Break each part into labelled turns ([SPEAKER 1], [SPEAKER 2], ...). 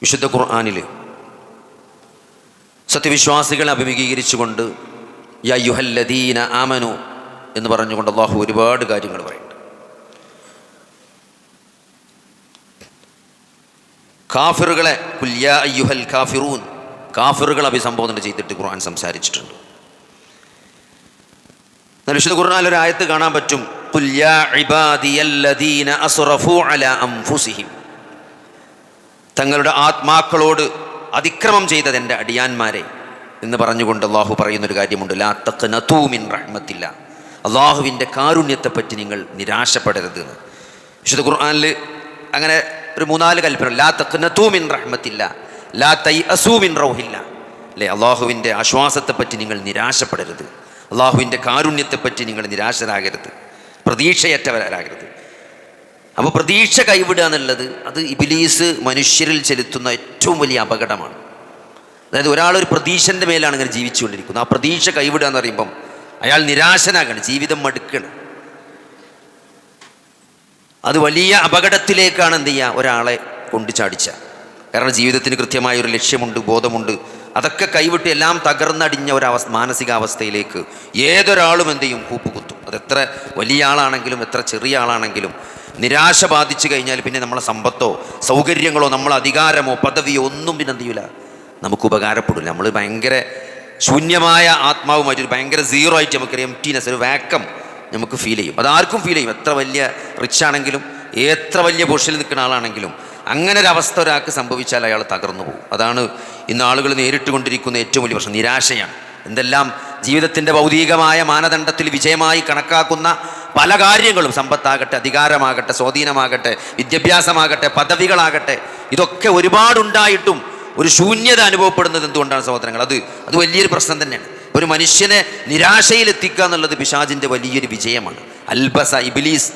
[SPEAKER 1] വിശുദ്ധ ഖുർആനിൽ സത്യവിശ്വാസികളെ അഭിമുഖീകരിച്ചുകൊണ്ട് യാ അയ്യുഹല്ലദീന ആമനു എന്ന് പറഞ്ഞുകൊണ്ട് അല്ലാഹു ഒരുപാട് കാര്യങ്ങൾ പറയുന്നുണ്ട്. കാഫിറുകളെ ഖുൽ യാ അയ്യുഹൽ കാഫിറൂൻ, കാഫിറുകളെ അഭിസംബോധന ചെയ്തിട്ട് ഖുർആൻ സംസാരിച്ചിട്ടുണ്ട്. വിശുദ്ധ ഖുർആനിൽ ഒരു ആയത്ത് കാണാൻ പറ്റും, ഖുൽ യാ ഇബാദിയല്ലദീന അസ്റഫൂ അലാ അൻഫുസിഹിം, തങ്ങളുടെ ആത്മാക്കളോട് അതിക്രമം ചെയ്തത് എൻ്റെ അടിയാന്മാരെ എന്ന് പറഞ്ഞുകൊണ്ട് അള്ളാഹു പറയുന്നൊരു കാര്യമുണ്ട്, ലാ തഖ്നതൂ മിൻ റഹ്മത്തില്ലാ, അള്ളാഹുവിൻ്റെ കാരുണ്യത്തെപ്പറ്റി നിങ്ങൾ നിരാശപ്പെടരുത് എന്ന്. വിശുദ്ധ ഖുർആനിൽ അങ്ങനെ ഒരു 3-4 കൽപ്പന, ലാ തഖ്നതൂ മിൻ റഹ്മത്തില്ലാ, ലാ തൈഅസൂ മിൻ റൗഹില്ലാ, അല്ലേ, അള്ളാഹുവിൻ്റെ ആശ്വാസത്തെപ്പറ്റി നിങ്ങൾ നിരാശപ്പെടരുത്, അള്ളാഹുവിൻ്റെ കാരുണ്യത്തെപ്പറ്റി നിങ്ങൾ നിരാശരാകരുത്, പ്രതീക്ഷയറ്റവരാകരുത്. അപ്പോൾ പ്രതീക്ഷ കൈവിടുക എന്നുള്ളത് അത് ഇബ്ലീസ് മനുഷ്യരിൽ ചെലുത്തുന്ന ഏറ്റവും വലിയ അപകടമാണ്. അതായത് ഒരാളൊരു പ്രതീക്ഷൻ്റെ മേലാണ് ഇങ്ങനെ ജീവിച്ചുകൊണ്ടിരിക്കുന്നത്, ആ പ്രതീക്ഷ കൈവിടുക എന്ന് പറയുമ്പം അയാൾ നിരാശനാകണം, ജീവിതം മടുക്കണം. അത് വലിയ അപകടത്തിലേക്കാണ് എന്ത് ചെയ്യുക ഒരാളെ കൊണ്ടു ചാടിച്ച. കാരണം ജീവിതത്തിന് കൃത്യമായൊരു ലക്ഷ്യമുണ്ട്, ബോധമുണ്ട്, അതൊക്കെ കൈവിട്ട് എല്ലാം തകർന്നടിഞ്ഞ മാനസികാവസ്ഥയിലേക്ക് ഏതൊരാളും എന്ത് ചെയ്യും, കൂപ്പുകുത്തും. അതെത്ര വലിയ ആളാണെങ്കിലും എത്ര ചെറിയ ആളാണെങ്കിലും നിരാശ ബാധിച്ചു കഴിഞ്ഞാൽ പിന്നെ നമ്മളെ സമ്പത്തോ സൗകര്യങ്ങളോ നമ്മളെ അധികാരമോ പദവിയോ ഒന്നും പിന്നെ എന്ത് ചെയ്യില്ല, നമുക്ക് ഉപകാരപ്പെടില്ല. നമ്മൾ ഭയങ്കര ശൂന്യമായ ആത്മാവുമായിട്ട് ഒരു ഭയങ്കര സീറോ ആയിട്ട് നമുക്കൊരു എംപ്റ്റീനെസ്, ഒരു വാക്കം നമുക്ക് ഫീൽ ചെയ്യും. അതാർക്കും ഫീൽ ചെയ്യും, എത്ര വലിയ റിച്ച് ആണെങ്കിലും എത്ര വലിയ പൊസിഷനിൽ നിൽക്കുന്ന ആളാണെങ്കിലും അങ്ങനെ ഒരു അവസ്ഥ ഒരാൾക്ക് സംഭവിച്ചാൽ അയാൾ തകർന്നു പോകും. അതാണ് ഇന്ന് ആളുകൾ നേരിട്ട് കൊണ്ടിരിക്കുന്ന ഏറ്റവും വലിയ പ്രശ്നം, നിരാശയാണ്. എന്തെല്ലാം ജീവിതത്തിൻ്റെ ഭൗതികമായ മാനദണ്ഡത്തിൽ വിജയമായി കണക്കാക്കുന്ന പല കാര്യങ്ങളും, സമ്പത്താകട്ടെ, അധികാരമാകട്ടെ, സ്വാധീനമാകട്ടെ, വിദ്യാഭ്യാസമാകട്ടെ, പദവികളാകട്ടെ, ഇതൊക്കെ ഒരുപാടുണ്ടായിട്ടും ഒരു ശൂന്യത അനുഭവപ്പെടുന്നത് എന്തുകൊണ്ടാണ് സഹോദരങ്ങൾ? അത് വലിയൊരു പ്രശ്നം തന്നെയാണ്. ഒരു മനുഷ്യനെ നിരാശയിലെത്തിക്കുക എന്നുള്ളത് പിശാചിൻ്റെ വലിയൊരു വിജയമാണ്. അൽബസ ഇബ്ലീസ്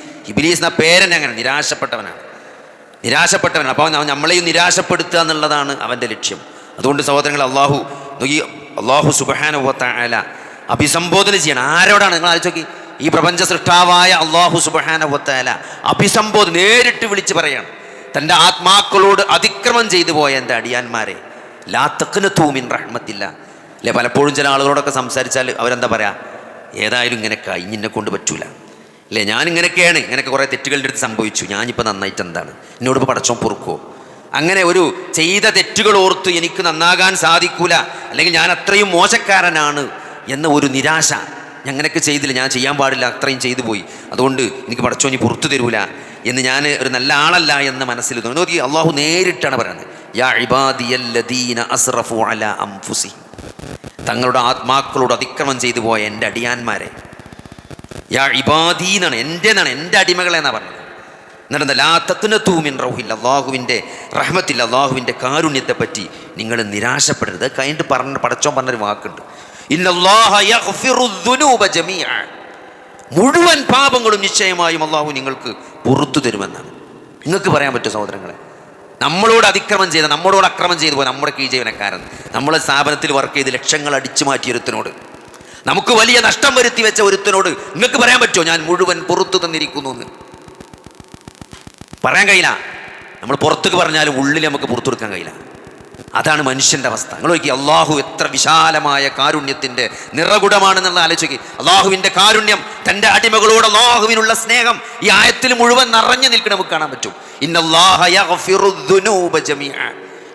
[SPEAKER 1] എന്ന പേരനെ അങ്ങനെ നിരാശപ്പെട്ടവനാണ്. അപ്പോൾ നമ്മളെയും നിരാശപ്പെടുത്തുക എന്നുള്ളതാണ് അവൻ്റെ ലക്ഷ്യം. അതുകൊണ്ട് സഹോദരങ്ങൾ, അള്ളാഹു സുബ്ഹാനഹു വ തആല അഭിസംബോധന ചെയ്യണം. ആരോടാണ്? നിങ്ങൾ ആലോചിച്ച് നോക്കി, ഈ പ്രപഞ്ച സൃഷ്ടാവായ അള്ളാഹു സുബ്ഹാനഹു വ തആല അഭിസംബോധന നേരിട്ട് വിളിച്ച് പറയാണ്, തൻ്റെ ആത്മാക്കളോട് അതിക്രമം ചെയ്തു പോയ എൻ്റെ അടിയാന്മാരെ ലാ തഖ്നതൂ മിൻ റഹ്മത്തില്ലാ. അല്ലെ, പലപ്പോഴും ചില ആളുകളോടൊക്കെ സംസാരിച്ചാൽ അവരെന്താ പറയുക, ഏതായാലും ഇങ്ങനെയൊക്കെ ഇന്നെ കൊണ്ട് പറ്റൂല, അല്ലേ, ഞാനിങ്ങനെയൊക്കെയാണ്, ഇങ്ങനെയൊക്കെ കുറേ തെറ്റുകളുടെ അടുത്ത് സംഭവിച്ചു, ഞാനിപ്പോൾ നന്നായിട്ട് എന്താണ്, എന്നോട് ഇപ്പോൾ പടച്ചോൻ പൊറുക്കുമോ? അങ്ങനെ ഒരു ചെയ്ത തെറ്റുകൾ ഓർത്ത് എനിക്ക് നന്നാകാൻ സാധിക്കൂല, അല്ലെങ്കിൽ ഞാൻ അത്രയും മോശക്കാരനാണ് എന്ന ഒരു നിരാശ, അങ്ങനെയൊക്കെ ചെയ്തില്ല, ഞാൻ ചെയ്യാൻ പാടില്ല, അത്രയും ചെയ്തു പോയി, അതുകൊണ്ട് എനിക്ക് പടച്ചോനി പുറത്തു തരൂല എന്ന്, ഞാൻ ഒരു നല്ല ആളല്ല എന്ന മനസ്സിൽ നോക്കി അള്ളാഹു നേരിട്ടാണ് പറയുന്നത്, യാ ഇബാദിയല്ലദീന അസ്റഫൂ അലാ അൻഫുസിഹിം, തങ്ങളുടെ ആത്മാക്കളോട് അതിക്രമം ചെയ്തു പോയ എൻ്റെ അടിയാന്മാരെ, യാ ഇബാദി എന്നാണ്, എൻ്റെ അടിമകളെ എന്നാണ് പറഞ്ഞത്. എന്നിട്ട് ലാ തഖ്നതൂ മിൻ റൗഹില്ല, അള്ളാഹുവിൻ്റെ റഹ്മത്തില്ല, അള്ളാഹുവിൻ്റെ കാരുണ്യത്തെപ്പറ്റി നിങ്ങൾ നിരാശപ്പെടരുത്. കഴിഞ്ഞിട്ട് പടച്ചോൻ പറഞ്ഞൊരു വാക്കുണ്ട്, ഇന്നല്ലാഹ യഗ്ഫിറു ദുനൂബ ജമീഅ, മുഴുവൻ പാപങ്ങളും നിശ്ചയമായും അള്ളാഹു നിങ്ങൾക്ക് പുറത്തു തരുമെന്നാണ്. നിങ്ങൾക്ക് പറയാൻ പറ്റുമോ സഹോദരങ്ങളെ? നമ്മളോട് അക്രമം ചെയ്തു പോയി നമ്മുടെ കീഴ് ജീവനക്കാരൻ, നമ്മളെ സ്ഥാപനത്തിൽ വർക്ക് ചെയ്ത് ലക്ഷങ്ങൾ അടിച്ചു മാറ്റിയ ഒരുത്തനോട്, നമുക്ക് വലിയ നഷ്ടം വരുത്തി വെച്ച ഒരുത്തനോട് നിങ്ങൾക്ക് പറയാൻ പറ്റുമോ ഞാൻ മുഴുവൻ പുറത്തു തന്നിരിക്കുന്നു എന്ന്? പറയാൻ കഴിയില്ല. നമ്മൾ പുറത്തേക്ക് പറഞ്ഞാലും ഉള്ളിൽ നമുക്ക് പുറത്തു കൊടുക്കാൻ കഴിയില്ല. അതാണ് മനുഷ്യൻ്റെ അവസ്ഥ. നിങ്ങൾ നോക്കി, അള്ളാഹു എത്ര വിശാലമായ കാരുണ്യത്തിൻ്റെ നിറകുടമാണെന്നുള്ള ആലോചിക്കുക. അള്ളാഹുവിൻ്റെ കാരുണ്യം, തൻ്റെ അടിമകളോട് അള്ളാഹുവിനുള്ള സ്നേഹം ഈ ആയത്തിൽ മുഴുവൻ നിറഞ്ഞു നിൽക്കണം, നമുക്ക് കാണാൻ പറ്റും. ഇന്നല്ലാഹ യഗ്ഫിറു ദുനൂബ ജമീഅ,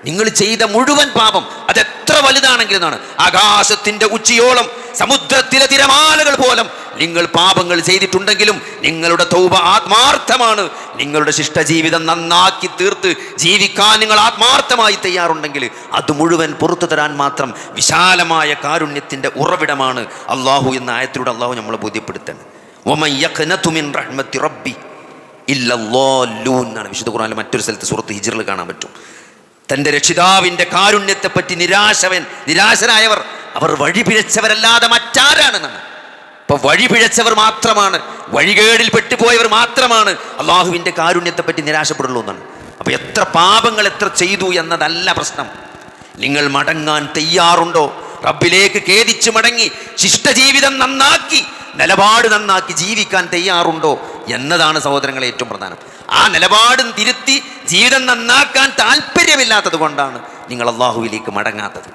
[SPEAKER 1] നിങ്ങൾ ചെയ്ത മുഴുവൻ പാപം അതെത്ര വലുതാണെങ്കിലും എന്നാണ്, ആകാശത്തിൻ്റെ ഉച്ചിയോളം സമുദ്രത്തിലെ തിരമാലകൾ പോലും നിങ്ങൾ പാപങ്ങൾ ചെയ്തിട്ടുണ്ടെങ്കിലും നിങ്ങളുടെ തൗബ ആത്മാർത്ഥമാണ്, നിങ്ങളുടെ ശിഷ്ടജീവിതം നന്നാക്കി തീർത്ത് ജീവിക്കാൻ നിങ്ങൾ ആത്മാർത്ഥമായി തയ്യാറുണ്ടെങ്കിൽ അത് മുഴുവൻ പുറത്തു തരാൻ മാത്രം വിശാലമായ കാരുണ്യത്തിൻ്റെ ഉറവിടമാണ് അള്ളാഹു എന്ന ആയത്തിലൂടെ അള്ളാഹു നമ്മളെ ബോധ്യപ്പെടുത്തണം. വമൻ യഖ്നതു മിൻ റഹ്മത്തി റബ്ബി ഇല്ലല്ലാല്ലൂൻ എന്നാണ് വിശുദ്ധ ഖുർആനിലെ മറ്റൊരു സ്ഥലത്ത് സൂറത്ത് ഹിജ്റിൽ കാണാൻ പറ്റും. തൻ്റെ രക്ഷിതാവിൻ്റെ കാരുണ്യത്തെപ്പറ്റി നിരാശരായവർ അവർ വഴിപിഴച്ചവരല്ലാതെ മറ്റാരാണെന്നാണ്. അപ്പോൾ വഴിപിഴച്ചവർ മാത്രമാണ്, വഴികേടിൽ പെട്ടുപോയവർ മാത്രമാണ് അള്ളാഹുവിൻ്റെ കാരുണ്യത്തെപ്പറ്റി നിരാശപ്പെടുള്ളൂ എന്നാണ്. അപ്പോൾ എത്ര പാപങ്ങൾ എത്ര ചെയ്തു എന്നതല്ല പ്രശ്നം, നിങ്ങൾ മടങ്ങാൻ തയ്യാറുണ്ടോ? റബ്ബിലേക്ക് ഖേദിച്ച് മടങ്ങി ശിഷ്ടജീവിതം നന്നാക്കി, നിലപാട് നന്നാക്കി ജീവിക്കാൻ തയ്യാറുണ്ടോ എന്നതാണ് സഹോദരങ്ങളെ ഏറ്റവും പ്രധാനം. ആ നിലപാടും തിരുത്തി ജീവിതം നന്നാക്കാൻ താല്പര്യമില്ലാത്ത ലക്ഷ്യമില്ലാത്തത് കൊണ്ടാണ് നിങ്ങൾ അള്ളാഹുവിലേക്ക് മടങ്ങാത്തത്.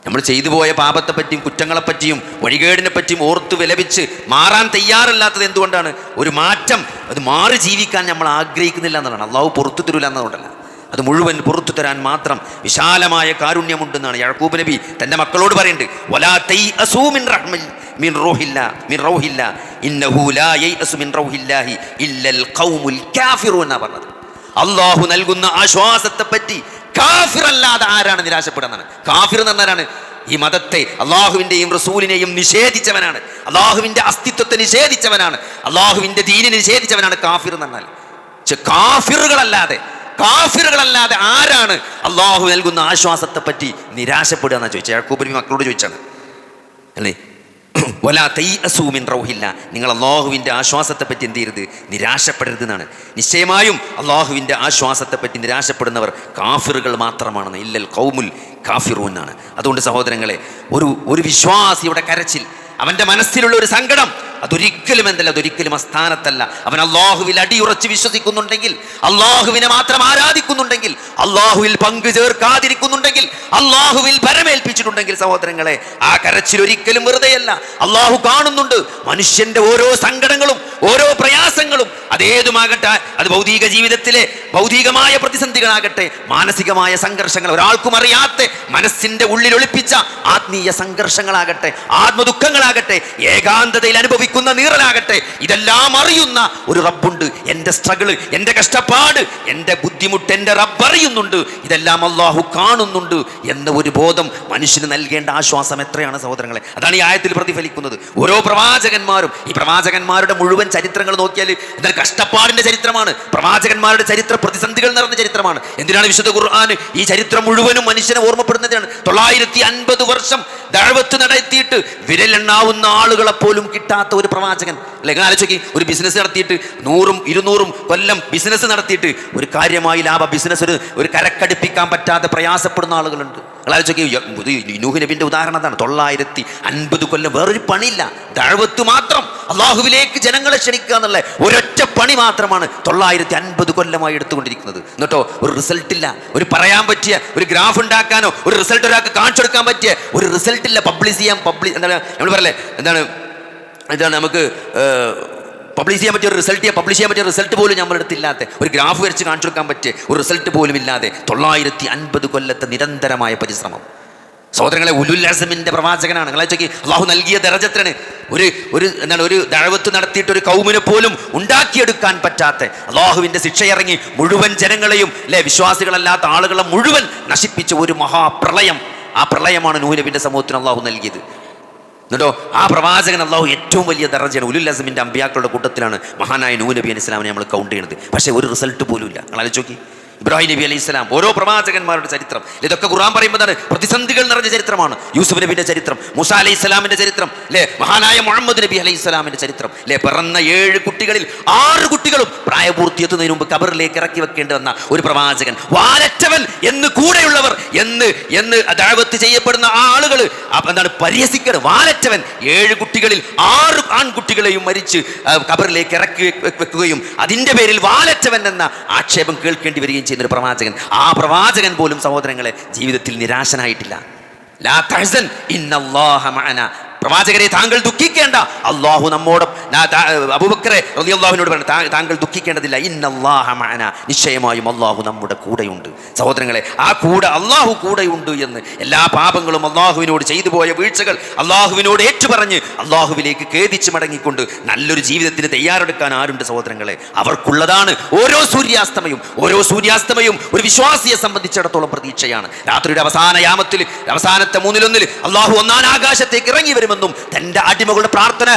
[SPEAKER 1] നമ്മൾ ചെയ്തു പോയ പാപത്തെപ്പറ്റിയും കുറ്റങ്ങളെപ്പറ്റിയും വഴികേടിനെ പറ്റിയും ഓർത്ത് വിലപിച്ച് മാറാൻ തയ്യാറല്ലാത്തത് എന്തുകൊണ്ടാണ്? ഒരു മാറ്റം, അത് മാറി ജീവിക്കാൻ നമ്മൾ ആഗ്രഹിക്കുന്നില്ല എന്നുള്ളതാണ്. അള്ളാഹു പുറത്തു തരൂല എന്നതുകൊണ്ടല്ല, അത് മുഴുവൻ പുറത്തു തരാൻ മാത്രം വിശാലമായ കാരുണ്യമുണ്ടെന്നാണ് യാക്കൂബ് നബി തൻ്റെ മക്കളോട് പറയുന്നുണ്ട്. വലാ തൈഅസൂ മിൻ റൗഹില്ലാ ഇന്നഹു ലാ യൈഅസു മിൻ റൗഹില്ലാഹി ഇല്ലൽ ഖൗമുൽ കാഫിറൂൻ എന്നാ പറഞ്ഞത്. അള്ളാഹു നൽകുന്ന ആശ്വാസത്തെപ്പറ്റി കാഫിറല്ലാതെ ആരാണ് നിരാശപ്പെടുന്നതാണ്? കാഫിർ എന്ന് പറഞ്ഞാലാണ് ഈ മതത്തെ, അള്ളാഹുവിൻ്റെയും റസൂലിനെയും നിഷേധിച്ചവനാണ്, അള്ളാഹുവിൻ്റെ അസ്തിത്വത്തെ നിഷേധിച്ചവനാണ്, അള്ളാഹുവിൻ്റെ ദീനിനെ നിഷേധിച്ചവനാണ് കാഫിർ എന്ന് പറഞ്ഞാൽ. കാഫിറുകളല്ലാതെ ആരാണ് അള്ളാഹു നൽകുന്ന ആശ്വാസത്തെ പറ്റി നിരാശപ്പെടുക എന്നാ ചോദിച്ചത്. യാക്കൂബ് നബി മക്കളോട് ചോദിച്ചാണ് അല്ലേ. വലാ തൈഅസൂ മിൻ റൗഹില്ലാ, നിങ്ങൾ അള്ളാഹുവിൻ്റെ ആശ്വാസത്തെപ്പറ്റി എന്ത് ചെയ്യരുത്? നിരാശപ്പെടരുത് എന്നാണ്. നിശ്ചയമായും അള്ളാഹുവിൻ്റെ ആശ്വാസത്തെപ്പറ്റി നിരാശപ്പെടുന്നവർ കാഫിറുകൾ മാത്രമാണെന്ന്. ഇല്ലൽ ഖൗമുൽ കാഫിറൂൻ എന്നാണ്. അതുകൊണ്ട് സഹോദരങ്ങളെ, ഒരു വിശ്വാസിയുടെ കരച്ചിൽ, അവൻ്റെ മനസ്സിലുള്ള ഒരു സങ്കടം, അതൊരിക്കലും അസ്ഥാനത്തല്ല. അവൻ അള്ളാഹുവിൽ അടിയുറച്ച് വിശ്വസിക്കുന്നുണ്ടെങ്കിൽ, അള്ളാഹുവിനെ മാത്രം ആരാധിക്കുന്നുണ്ടെങ്കിൽ, അള്ളാഹുവിൽ പങ്കു ചേർക്കാതിരിക്കുന്നുണ്ടെങ്കിൽ, അള്ളാഹുവിൽ പരമേൽപ്പിച്ചിട്ടുണ്ടെങ്കിൽ സഹോദരങ്ങളെ, ആ കരച്ചിൽ ഒരിക്കലും വെറുതെയല്ല. അള്ളാഹു കാണുന്നുണ്ട് മനുഷ്യന്റെ ഓരോ സങ്കടങ്ങളും ഓരോ പ്രയാസങ്ങളും. അതേതുമാകട്ടെ, അത് ഭൗതിക ജീവിതത്തിലെ ഭൗതികമായ പ്രതിസന്ധികളാകട്ടെ, മാനസികമായ സംഘർഷങ്ങൾ, ഒരാൾക്കും അറിയാത്ത മനസ്സിന്റെ ഉള്ളിൽ ഒളിപ്പിച്ച ആത്മീയ സംഘർഷങ്ങളാകട്ടെ, ആത്മദുഃഖങ്ങളാകട്ടെ, ഏകാന്തതയിൽ അനുഭവിക്കുന്ന നീറലാകട്ടെ, ഇതെല്ലാം അറിയുന്ന ഒരു റബ്ബുണ്ട്. എൻ്റെ സ്ട്രഗിൾ, എൻ്റെ കഷ്ടപ്പാട്, എൻ്റെ ബുദ്ധിമുട്ട് എൻ്റെ റബ്ബ് അറിയുന്നുണ്ട്, ഇതെല്ലാം അള്ളാഹു കാണുന്നുണ്ട് എന്ന ഒരു ബോധം മനുഷ്യന് നൽകേണ്ട ആശ്വാസം എത്രയാണ് സഹോദരങ്ങളെ. അതാണ് ഈ ആയത്തിൽ പ്രതിഫലിക്കുന്നത്. ഓരോ പ്രവാചകന്മാരും, ഈ പ്രവാചകന്മാരുടെ മുഴുവൻ ചരിത്രങ്ങൾ നോക്കിയാൽ എന്നാൽ കഷ്ടപ്പാടിന്റെ ചരിത്രമാണ്. പ്രവാചകന്മാരുടെ ചരിത്രം പ്രതിസന്ധികൾ നിറഞ്ഞ ചരിത്രമാണ്. എന്തിനാണ് വിശുദ്ധ ഖുർആൻ ഈ ചരിത്രം മുഴുവനും മനുഷ്യനെ ഓർമ്മപ്പെടുന്നതാണ്. 950 വർഷം ദഅവത്ത് നടത്തിയിട്ട് വിരലെണ്ണാവുന്ന ആളുകളെ പോലും കിട്ടാത്ത ഒരു പ്രവാചകൻ അല്ലെ. ആലോചിക്ക്, ഒരു ബിസിനസ് നടത്തിയിട്ട് 100ഉം 200ഉം കൊല്ലം ബിസിനസ് നടത്തിയിട്ട് ഒരു കാര്യമായി ബിസിനസ് ഒരു കരക്കടിപ്പിക്കാൻ പറ്റാതെ പ്രയാസപ്പെടുന്ന ആളുകളുണ്ട്. ആലോചിക്ക്, നൂഹ് നബിന്റെ ഉദാഹരണം അതാണ്. 950 കൊല്ലം വേറൊരു പണിയില്ല, ദഅവത്ത് മാത്രം, അള്ളാഹുവിലേക്ക് ജനങ്ങളെ ക്ഷണിക്കുക എന്നുള്ള ഒരൊറ്റ പണി മാത്രമാണ് 950 കൊല്ലമായി എടുത്തുകൊണ്ടിരിക്കുന്നത്. എന്നിട്ടോ ഒരു റിസൾട്ട് ഇല്ല. ഒരു പറയാൻ പറ്റിയ ഒരു ഗ്രാഫ് ഉണ്ടാക്കാനോ ഒരു റിസൾട്ട് ഒരാൾക്ക് കാണിച്ചു കൊടുക്കാൻ പറ്റിയ ഒരു റിസൾട്ട് ഇല്ല. എന്താണ് നമ്മൾ പറയല്ലേ, എന്താണ് നമുക്ക് പബ്ലിഷ് ചെയ്യാൻ പറ്റിയ ഒരു റിസൾട്ട്, പബ്ലിഷ് ചെയ്യാൻ പറ്റിയ റിസൾട്ട് പോലും നമ്മുടെ അടുത്തില്ലാത്ത, ഒരു ഗ്രാഫ് വരച്ച് കാണിച്ചു കൊടുക്കാൻ പറ്റിയ ഒരു റിസൾട്ട് പോലും ഇല്ലാതെ 950 കൊല്ലത്തെ നിരന്തരമായ പരിശ്രമം. സഹോദരങ്ങളെ, ഉലുൽ അസ്മിന്റെ പ്രവാചകനാണ്. അള്ളാഹു നൽകിയ ദറജത്തിന് ഒരു ദഅവത്ത് നടത്തിയിട്ട് ഒരു കൗമിനെ പോലും ഉണ്ടാക്കിയെടുക്കാൻ പറ്റാത്ത, അള്ളാഹുവിന്റെ ശിക്ഷയിറങ്ങി മുഴുവൻ ജനങ്ങളെയും വിശ്വാസികളല്ലാത്ത ആളുകളെ മുഴുവൻ നശിപ്പിച്ച ഒരു മഹാപ്രളയം. ആ പ്രളയമാണ് നൂഹ് നബിന്റെ സമൂഹത്തിന് അള്ളാഹു നൽകിയത്. എന്നിട്ടോ ആ പ്രവാചകൻ അള്ളാഹു ഏറ്റവും വലിയ ദറജയാണ്. ഉലുൽ അസ്മിന്റെ അമ്പിയാക്കളുടെ കൂട്ടത്തിലാണ് മഹാനായ നൂഹ് നബി അലൈഹി സ്വലാമിനെ നമ്മൾ കൗണ്ട് ചെയ്യുന്നത്. പക്ഷേ ഒരു റിസൾട്ട് പോലും ഇല്ല. നിങ്ങൾ ആലോചിച്ച്, ഇബ്രാഹിം നബി അലൈഹി സ്വലാം, ഓരോ പ്രവാചകന്മാരുടെ ചരിത്രം, ഇതൊക്കെ ഖുർആൻ പറയുമ്പോൾ പ്രതിസന്ധികൾ നിറഞ്ഞ ചരിത്രമാണ്. യൂസുഫ് നബിന്റെ ചരിത്രം, മൂസ അലൈഹി സ്വലാമിന്റെ ചരിത്രം, മഹാനായ മുഹമ്മദ് നബി അലൈഹി സ്വലാമിന്റെ ചരിത്രം, പിറന്ന 7 കുട്ടികളിൽ 6 കുട്ടികളും പ്രായപൂർത്തിയെത്തുന്നതിന് മുമ്പ് കബറിലേക്ക് ഇറക്കി വെക്കേണ്ടി വന്ന ഒരു പ്രവാചകൻ. വാലറ്റവൻ എന്ന് കൂടെയുള്ളവർ എന്ന് ദഅവത്ത് ചെയ്യപ്പെടുന്ന ആ ആളുകൾ പരിഹസിക്കണം. വാലറ്റവൻ, 7 കുട്ടികളിൽ 6 ആൺകുട്ടികളെയും മരിച്ച് കബറിലേക്ക് ഇറക്കി വെക്കുകയും അതിന്റെ പേരിൽ വാലറ്റവൻ എന്ന ആക്ഷേപം കേൾക്കേണ്ടി വരികയും ചെയ്യുന്നൊരു പ്രവാചകൻ. ആ പ്രവാചകൻ പോലും സഹോദരങ്ങളെ ജീവിതത്തിൽ നിരാശനായിട്ടില്ല. ലാ തഹ്സൻ ഇന്നല്ലാഹ മഅനാ, പ്രവാചകരെ താങ്കൾ ദുഃഖിക്കേണ്ട, അള്ളാഹു നമ്മോട്. അബൂബക്കറെ റളിയല്ലാഹുവിനോട് പറഞ്ഞു, താങ്കൾ ദുഃഖിക്കേണ്ടതില്ല, ഇന്നല്ലാഹ മഅനാ, നിശ്ചയമായും അള്ളാഹു നമ്മുടെ കൂടെയുണ്ട്. സഹോദരങ്ങളെ, ആ കൂടെ, അള്ളാഹു കൂടെയുണ്ട് എന്ന് എല്ലാ പാപങ്ങളും അള്ളാഹുവിനോട് ചെയ്തു പോയ വീഴ്ചകൾ അള്ളാഹുവിനോട് ഏറ്റുപറഞ്ഞ് അള്ളാഹുവിലേക്ക് ഖേദിച്ച് മടങ്ങിക്കൊണ്ട് നല്ലൊരു ജീവിതത്തിന് തയ്യാറെടുക്കാൻ ആരുണ്ട് സഹോദരങ്ങളെ? അവർക്കുള്ളതാണ് ഓരോ സൂര്യാസ്തമയും. ഓരോ സൂര്യാസ്തമയും ഒരു വിശ്വാസിയെ സംബന്ധിച്ചിടത്തോളം പ്രതീക്ഷയാണ്. രാത്രിയുടെ അവസാന യാമത്തിൽ, അവസാനത്തെ 1/3 അള്ളാഹു 1ാം ആകാശത്തേക്ക് ഇറങ്ങി വരുമെന്നും തന്റെ അടിമകളുടെ പ്രാർത്ഥന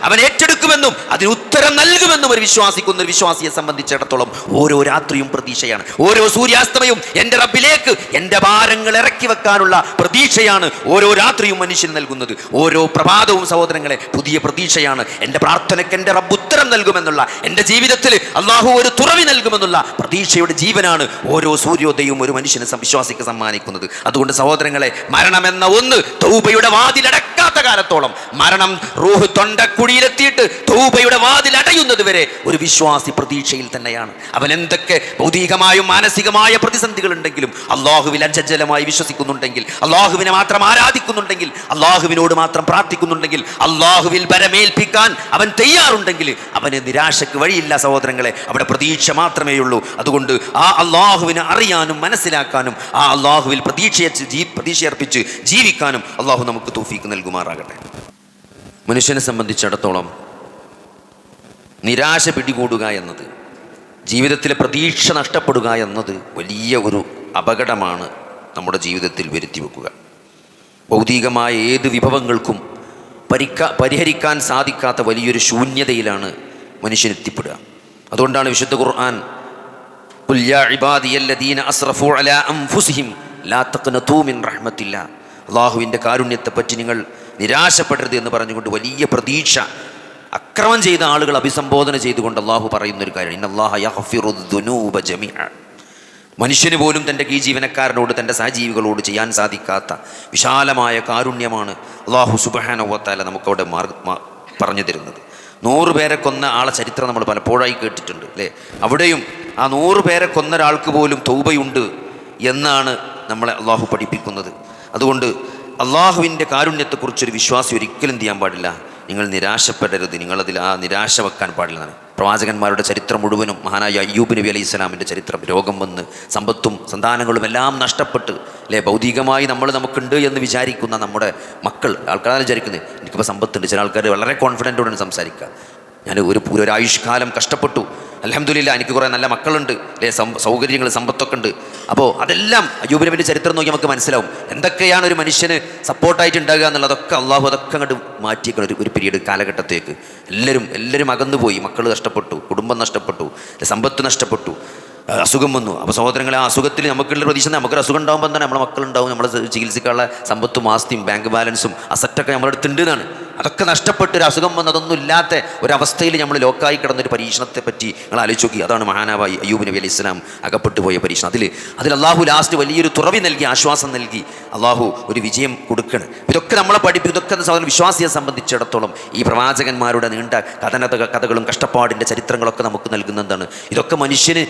[SPEAKER 1] അവൻ ഏറ്റെടുക്കുമെന്നും അതിന് ഉത്തരം നൽകുമെന്നും ഒരു വിശ്വാസിയെ സംബന്ധിച്ചിടത്തോളം ഓരോ രാത്രിയും പ്രതീക്ഷയാണ്. ഓരോ സൂര്യാസ്തമയും എൻ്റെ റബ്ബിലേക്ക് എൻ്റെ ഭാരങ്ങൾ ഇറക്കി വെക്കാനുള്ള പ്രതീക്ഷയാണ് ഓരോ രാത്രിയും മനുഷ്യന് നൽകുന്നത്. ഓരോ പ്രഭാതവും സഹോദരങ്ങളെ പുതിയ പ്രതീക്ഷയാണ്. എൻ്റെ പ്രാർത്ഥനയ്ക്ക് എൻ്റെ റബ്ബ് ഉത്തരം നൽകുമെന്നുള്ള, എൻ്റെ ജീവിതത്തിൽ അള്ളാഹു ഒരു തുറവി നൽകുമെന്നുള്ള പ്രതീക്ഷയുടെ ജീവനാണ് ഓരോ സൂര്യോദയവും ഒരു മനുഷ്യന് വിശ്വാസിക്ക് സമ്മാനിക്കുന്നത്. അതുകൊണ്ട് സഹോദരങ്ങളെ, മരണമെന്ന ഒന്ന് തൗബയുടെ വാതിലടക്കാത്ത കാലത്തോളം, മരണം റൂഹ് തൊണ്ടക്കുഴിയിലെത്തിയിട്ട് തൗബയുടെ വാതിൽ വാതിൽ അടയുന്നത് വരെ ഒരു വിശ്വാസി പ്രതീക്ഷയിൽ തന്നെയാണ്. അവൻ എന്തൊക്കെ ഭൗതികമായും മാനസികമായ പ്രതിസന്ധികൾ ഉണ്ടെങ്കിലും അള്ളാഹുവിൽ അചഞ്ചലമായി വിശ്വസിക്കുന്നുണ്ടെങ്കിൽ, അള്ളാഹുവിനെ മാത്രം ആരാധിക്കുന്നുണ്ടെങ്കിൽ, അള്ളാഹുവിനോട് മാത്രം പ്രാർത്ഥിക്കുന്നുണ്ടെങ്കിൽ, അള്ളാഹുവിൽ ബരമേൽപ്പിക്കാൻ അവൻ തയ്യാറുണ്ടെങ്കിൽ അവന് നിരാശക്ക് വഴിയില്ല സഹോദരങ്ങളെ. അവിടെ പ്രതീക്ഷ മാത്രമേ ഉള്ളൂ. അതുകൊണ്ട് ആ അള്ളാഹുവിനെ അറിയാനും മനസ്സിലാക്കാനും ആ അള്ളാഹുവിൽ പ്രതീക്ഷയർപ്പിച്ച് ജീവിക്കാനും അള്ളാഹു നമുക്ക് തൗഫീക്ക് നൽകുമാറാകട്ടെ. മനുഷ്യനെ സംബന്ധിച്ചിടത്തോളം നിരാശ പിടികൂടുക എന്നത്, ജീവിതത്തിലെ പ്രതീക്ഷ നഷ്ടപ്പെടുക എന്നത് വലിയ ഒരു അപകടമാണ് നമ്മുടെ ജീവിതത്തിൽ വരുത്തി വെക്കുക. ഭൗതികമായ ഏത് വിഭവങ്ങൾക്കും പരിഹരിക്കാൻ സാധിക്കാത്ത വലിയൊരു ശൂന്യതയിലാണ് മനുഷ്യൻ എത്തിപ്പെടുക. അതുകൊണ്ടാണ് വിശുദ്ധ ഖുർആൻ ഖുൽ യാ ഇബാദിയല്ലദീന അസ്റഫൂ അലാ അൻഫുസിഹിം ലാ തഖ്നതൂ മിൻ റഹ്മത്തില്ലാ, അള്ളാഹുവിൻ്റെ കാരുണ്യത്തെപ്പറ്റി നിങ്ങൾ നിരാശപ്പെടരുത് എന്ന് പറഞ്ഞുകൊണ്ട് വലിയ പ്രതീക്ഷ അക്രമം ചെയ്ത ആളുകൾ അഭിസംബോധന ചെയ്തുകൊണ്ട് അള്ളാഹു പറയുന്നൊരു കാര്യമാണ്, ഇന്നല്ലാഹ യഗ്ഫിറുദ്ദുനൂബ ജമീഅ. മനുഷ്യന് പോലും തൻ്റെ ഈ ജീവനക്കാരനോട്, തൻ്റെ സഹജീവികളോട് ചെയ്യാൻ സാധിക്കാത്ത വിശാലമായ കാരുണ്യമാണ് അള്ളാഹു സുബ്ഹാനഹു വ തആല നമുക്കവിടെ പറഞ്ഞു തരുന്നത്. 100 പേരെ കൊന്ന ആളെ ചരിത്രം നമ്മൾ പലപ്പോഴായി കേട്ടിട്ടുണ്ട് അല്ലേ? അവിടെയും ആ 100 പേരെ കൊന്ന ഒരാൾക്ക് പോലും തൗബയുണ്ട് എന്നാണ് നമ്മളെ അള്ളാഹു പഠിപ്പിക്കുന്നത്. അതുകൊണ്ട് അള്ളാഹുവിൻ്റെ കാരുണ്യത്തെക്കുറിച്ചൊരു വിശ്വാസി ഒരിക്കലും ചെയ്യാൻ പാടില്ല. നിങ്ങൾ നിരാശപ്പെടരുത്, നിങ്ങളതിൽ ആ നിരാശ വെക്കാൻ പാടില്ല. പ്രവാചകന്മാരുടെ ചരിത്രം മുഴുവനും മഹാനായ അയ്യൂബ് നബി അലൈഹി സ്വലാമിൻ്റെ ചരിത്രം, രോഗം വന്ന് സമ്പത്തും സന്താനങ്ങളും എല്ലാം നഷ്ടപ്പെട്ട് അല്ലേ, ഭൗതികമായി നമുക്കുണ്ട് എന്ന് വിചാരിക്കുന്ന നമ്മുടെ മക്കൾ, ആൾക്കാരെ വിചാരിക്കുന്നത് എനിക്കിപ്പോൾ സമ്പത്തുണ്ട്. ചില ആൾക്കാർ വളരെ കോൺഫിഡൻറ്റോടെ സംസാരിക്കുക, ഞാൻ ഒരു ആയുഷ്കാലം കഷ്ടപ്പെട്ടു, അൽഹംദുലില്ലാ എനിക്ക് കുറേ നല്ല മക്കളുണ്ട് അല്ലേ, സൗകര്യങ്ങൾ സമ്പത്തൊക്കെ ഉണ്ട്. അപ്പോൾ അതെല്ലാം അയ്യൂബ് നബിൻ്റെ ചരിത്രം നോക്കി നമുക്ക് മനസ്സിലാവും എന്തൊക്കെയാണ് ഒരു മനുഷ്യന് സപ്പോർട്ടായിട്ട് ഉണ്ടാകുക എന്നുള്ളതൊക്കെ. അള്ളാഹു അതൊക്കെ അങ്ങോട്ട് മാറ്റിയേക്കണം ഒരു പീരീഡ് കാലഘട്ടത്തേക്ക്. എല്ലാവരും അകന്നുപോയി, മക്കൾ നഷ്ടപ്പെട്ടു, കുടുംബം നഷ്ടപ്പെട്ടു, സമ്പത്ത് നഷ്ടപ്പെട്ടു, അസുഖം വന്നു. അപ്പോൾ സഹോദരങ്ങളെ, ആ അസുഖത്തിൽ നമുക്കുള്ള പ്രതീക്ഷ, നമുക്കൊരു അസുഖം ഉണ്ടാകുമ്പോൾ തന്നെ നമ്മളെ മക്കളുണ്ടാവും, നമ്മളെ ചികിത്സിക്കാനുള്ള സമ്പത്തും ആസ്തിയും ബാങ്ക് ബാലൻസും അസറ്റൊക്കെ നമ്മുടെ അടുത്തുണ്ട് എന്നാണ്. അതൊക്കെ നഷ്ടപ്പെട്ട് ഒരു അസുഖം വന്ന് അതൊന്നും ഇല്ലാത്ത ഒരവസ്ഥയിൽ നമ്മൾ ലോക്കായി കിടന്നൊരു പരീക്ഷണത്തെ പറ്റി നിങ്ങൾ ആലോചിച്ച് നോക്കി. അതാണ് മഹാനായ അയ്യൂബ് നബി അലൈഹി സ്വലാം അകപ്പെട്ടു പോയ പരീക്ഷണം. അതിൽ അള്ളാഹു ലാസ്റ്റ് വലിയൊരു തുറവി നൽകി, ആശ്വാസം നൽകി, അള്ളാഹു ഒരു വിജയം കൊടുക്കണം. ഇതൊക്കെ നമ്മളെ പഠിപ്പിക്കും. ഇതൊക്കെ സഹോദരൻ വിശ്വാസിയെ സംബന്ധിച്ചിടത്തോളം ഈ പ്രവാചകന്മാരുടെ നീണ്ട കഥകളും കഷ്ടപ്പാടിൻ്റെ ചരിത്രങ്ങളൊക്കെ നമുക്ക് നൽകുന്നതാണ്. ഇതൊക്കെ മനുഷ്യന്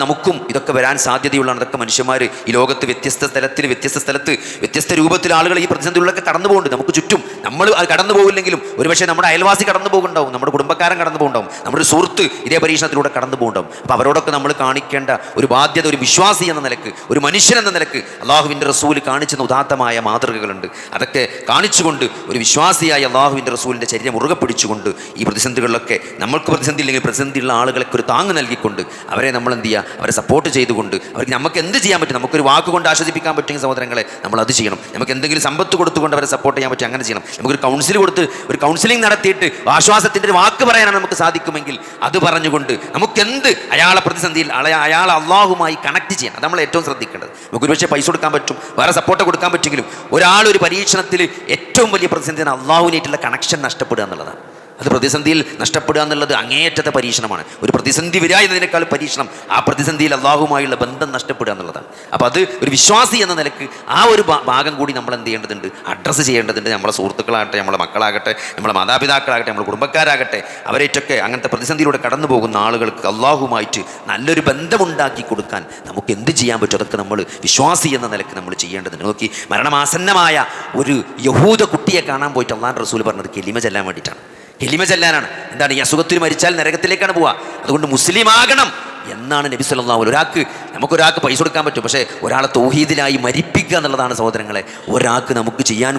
[SPEAKER 1] നമുക്കും ഇതൊക്കെ വരാൻ സാധ്യതയുള്ളതാണ്. ഇതൊക്കെ മനുഷ്യന്മാർ ഈ ലോകത്ത് വ്യത്യസ്ത സ്ഥലത്ത് വ്യത്യസ്ത രൂപത്തിൽ ആളുകൾ ഈ പ്രതിസന്ധികളിലൊക്കെ കടന്നു പോകുന്നുണ്ട്. നമുക്ക് ചുറ്റും നമ്മൾ കടന്നു പോകില്ലെങ്കിലും ഒരുപക്ഷെ നമ്മുടെ അയൽവാസി കടന്നു പോകുന്നുണ്ടാവും, നമ്മുടെ കുടുംബക്കാരൻ കടന്നു പോകുന്നുണ്ടാവും, നമ്മുടെ സുഹൃത്ത് ഇതേ പരീക്ഷണത്തിലൂടെ കടന്നു പോകുന്നുണ്ടാവും. അപ്പോൾ അവരോടൊക്കെ നമ്മൾ കാണിക്കേണ്ട ഒരു ബാധ്യത, ഒരു വിശ്വാസി എന്ന നിലക്ക്, ഒരു മനുഷ്യൻ എന്ന നിലക്ക് അള്ളാഹുവിൻ്റെ റസൂൽ കാണിച്ചെന്ന ഉദാത്തമായ മാതൃകകളുണ്ട്. അതൊക്കെ കാണിച്ചുകൊണ്ട് ഒരു വിശ്വാസിയായ അള്ളാഹുവിൻ്റെ റസൂലിൻ്റെ ചര്യ മുറുകെ പിടിച്ചുകൊണ്ട് ഈ പ്രതിസന്ധികളിലൊക്കെ നമ്മൾക്ക് പ്രതിസന്ധി ഇല്ലെങ്കിൽ പ്രതിസന്ധിയുള്ള ആളുകൾക്ക് ഒരു താങ്ങ് നൽകിക്കൊണ്ട് അവരെ നമ്മൾ എന്ത് ചെയ്യുക, അവരെ സപ്പോർട്ട് ചെയ്തുകൊണ്ട് അവർക്ക് നമുക്ക് എന്ത് ചെയ്യാൻ പറ്റും, നമുക്കൊരു വാക്കുകൊണ്ട് ആശ്വസിപ്പിക്കാൻ പറ്റുമെങ്കിൽ സഹോദരങ്ങളെ നമ്മൾ അത് ചെയ്യണം. നമുക്ക് എന്തെങ്കിലും സമ്പത്ത് കൊടുത്തുകൊണ്ട് അവരെ സപ്പോർട്ട് ചെയ്യാൻ പറ്റും, അങ്ങനെ ചെയ്യണം. നമുക്കൊരു കൗൺസിൽ കൊടുത്ത് ഒരു കൗൺസിലിംഗ് നടത്തിയിട്ട് ആശ്വാസത്തിൻ്റെ ഒരു വാക്ക് പറയാനാണ് നമുക്ക് സാധിക്കുമെങ്കിൽ അത് പറഞ്ഞുകൊണ്ട് നമുക്കെന്ത് അയാളെ പ്രതിസന്ധിയിൽ അയാളെ അള്ളാഹുമായി കണക്ട് ചെയ്യാൻ നമ്മൾ ഏറ്റവും ശ്രദ്ധിക്കേണ്ടത്. നമുക്ക് ഒരുപക്ഷെ പൈസ കൊടുക്കാൻ പറ്റും, വേറെ സപ്പോർട്ട് കൊടുക്കാൻ പറ്റുമെങ്കിലും ഒരാളൊരു പരീക്ഷണത്തിൽ ഏറ്റവും വലിയ പ്രതിസന്ധി അള്ളാഹുവിനായിട്ടുള്ള കണക്ഷൻ നഷ്ടപ്പെടുക എന്നുള്ളതാണ്. അത് പ്രതിസന്ധിയിൽ നഷ്ടപ്പെടുക എന്നുള്ളത് അങ്ങേയറ്റത്തെ പരീക്ഷണമാണ്. ഒരു പ്രതിസന്ധി വരിക എന്നതിനേക്കാൾ പരീക്ഷണം ആ പ്രതിസന്ധിയിൽ അള്ളാഹുമായുള്ള ബന്ധം നഷ്ടപ്പെടുക എന്നുള്ളതാണ്. അപ്പോൾ അത് ഒരു വിശ്വാസി എന്ന നിലക്ക് ആ ഒരു ഭാഗം കൂടി നമ്മൾ എന്ത് ചെയ്യേണ്ടതുണ്ട്, അഡ്രസ്സ് ചെയ്യേണ്ടതുണ്ട്. നമ്മളെ സുഹൃത്തുക്കളാകട്ടെ, നമ്മളെ മക്കളാകട്ടെ, നമ്മളെ മാതാപിതാക്കളാകട്ടെ, നമ്മളെ കുടുംബക്കാരാകട്ടെ, അവരേറ്റൊക്കെ അങ്ങനത്തെ പ്രതിസന്ധിയിലൂടെ കടന്നു പോകുന്ന ആളുകൾക്ക് അള്ളാഹുമായിട്ട് നല്ലൊരു ബന്ധമുണ്ടാക്കി കൊടുക്കാൻ നമുക്ക് എന്ത് ചെയ്യാൻ പറ്റും, അതൊക്കെ നമ്മൾ വിശ്വാസി എന്ന നിലക്ക് നമ്മൾ ചെയ്യേണ്ടതുണ്ട്. നോക്കി, മരണമാസന്നമായ ഒരു യഹൂദ കുട്ടിയെ കാണാൻ പോയിട്ട് അള്ളാഹുവിൻ്റെ റസൂൽ പറഞ്ഞത് കെലിമ ചെല്ലാൻ വേണ്ടിയിട്ടാണ്. കെലിമ ചെല്ലാനാണ്. എന്താണ്, ഈ അസുഖത്തിൽ മരിച്ചാൽ നരകത്തിലേക്കാണ് പോവുക. അതുകൊണ്ട് മുസ്ലിം ആകണം എന്നാണ് നബി സല്ലല്ലാഹു അലൈഹി വസല്ലം. നമുക്കൊരാൾക്ക് പൈസ കൊടുക്കാൻ പറ്റും, പക്ഷേ ഒരാളെ തൗഹീദിലായി മരിപ്പിക്കുക എന്നുള്ളതാണ് സഹോദരങ്ങളെ ഒരാൾക്ക് നമുക്ക് ചെയ്യാൻ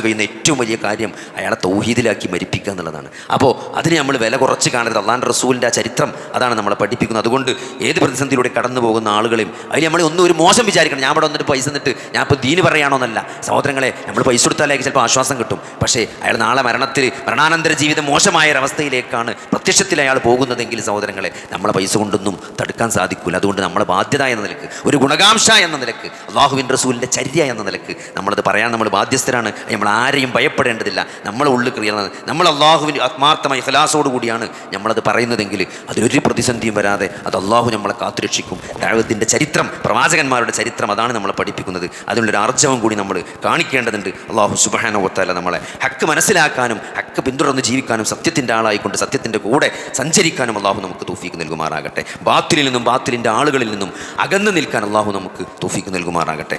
[SPEAKER 1] കഴിയുന്ന ഏറ്റവും വലിയ കാര്യം, അയാളെ തൗഹീദിലാക്കി മരിപ്പിക്കുക എന്നുള്ളതാണ്. അപ്പോൾ അതിന് നമ്മൾ വില കുറച്ച് കാണരുത്. അള്ളാഹുവിൻ്റെ റസൂലിൻ്റെ ആ ചരിത്രം അതാണ് നമ്മളെ പഠിപ്പിക്കുന്നത്. അതുകൊണ്ട് ഏത് പ്രതിസന്ധിയിലൂടെ കടന്നു പോകുന്ന ആളുകളെയും അതിൽ നമ്മൾ ഒരു മോശം വിചാരിക്കണം, ഞാൻ ഇവിടെ വന്നിട്ട് പൈസ എന്നിട്ട് ഞാൻ ഇപ്പോൾ ദീന് പറയാണോ എന്നല്ല സഹോദരങ്ങളെ. നമ്മൾ പൈസ കൊടുത്താലേക്ക് ചിലപ്പോൾ ആശ്വാസം കിട്ടും, പക്ഷേ അയാൾ നാളെ മരണാനന്തര ജീവിതം മോശമായ ഒരവസ്ഥയിലേക്കാണ് പ്രത്യക്ഷത്തിൽ അയാൾ പോകുന്നതെങ്കിൽ സഹോദരങ്ങളെ നമ്മളെ പൈസ കൊണ്ട് കൊണ്ടൊന്നും തടുക്കാൻ സാധിക്കില്ല. അതുകൊണ്ട് നമ്മളെ ബാധ്യത എന്ന നിലക്ക്, ഒരു ഗുണകാംക്ഷ എന്ന നിലക്ക്, അള്ളാഹുവിൻ്റെ റസൂലിൻ്റെ ചര്യ എന്ന നിലക്ക് നമ്മളത് പറയാൻ നമ്മൾ ബാധ്യസ്ഥരാണ്. നമ്മൾ ആരെയും ഭയപ്പെടേണ്ടതില്ല. നമ്മളെ ഉള്ളിൽ ക്രിയമാണ്, നമ്മൾ അള്ളാഹുവിന് ആത്മാർത്ഥമായ ഇഖ്ലാസോട് കൂടിയാണ് നമ്മളത് പറയുന്നതെങ്കിൽ അതിലൊരു പ്രതിസന്ധിയും വരാതെ അത് അള്ളാഹു നമ്മളെ കാത്തുരക്ഷിക്കും. ദഅവത്തിൻ്റെ ചരിത്രം, പ്രവാചകന്മാരുടെ ചരിത്രം അതാണ് നമ്മളെ പഠിപ്പിക്കുന്നത്. അതിനുള്ളൊരു ആർജവം കൂടി നമ്മൾ കാണിക്കേണ്ടതുണ്ട്. അള്ളാഹു സുബ്ഹാനഹു വ തആല നമ്മളെ ഹക്ക് മനസ്സിലാക്കാനും ഹക്ക് പിന്തുടർന്ന് ജീവിക്കാനും സത്യത്തിൻ്റെ ആളായിക്കൊണ്ട് സത്യത്തിൻ്റെ കൂടെ സഞ്ചരിക്കാനും അള്ളാഹു നമുക്ക് തൗഫീക്ക് നൽകുമാറാകട്ടെ. ബാത്തിലിൽ നിന്നും ബാത്തിലിൻ്റെ ആളുകളിൽ നിന്നും അകന്നു നിൽക്കാൻ അള്ളാഹു നമുക്ക് തൗഫീക്ക് നൽകുമാറാകട്ടെ.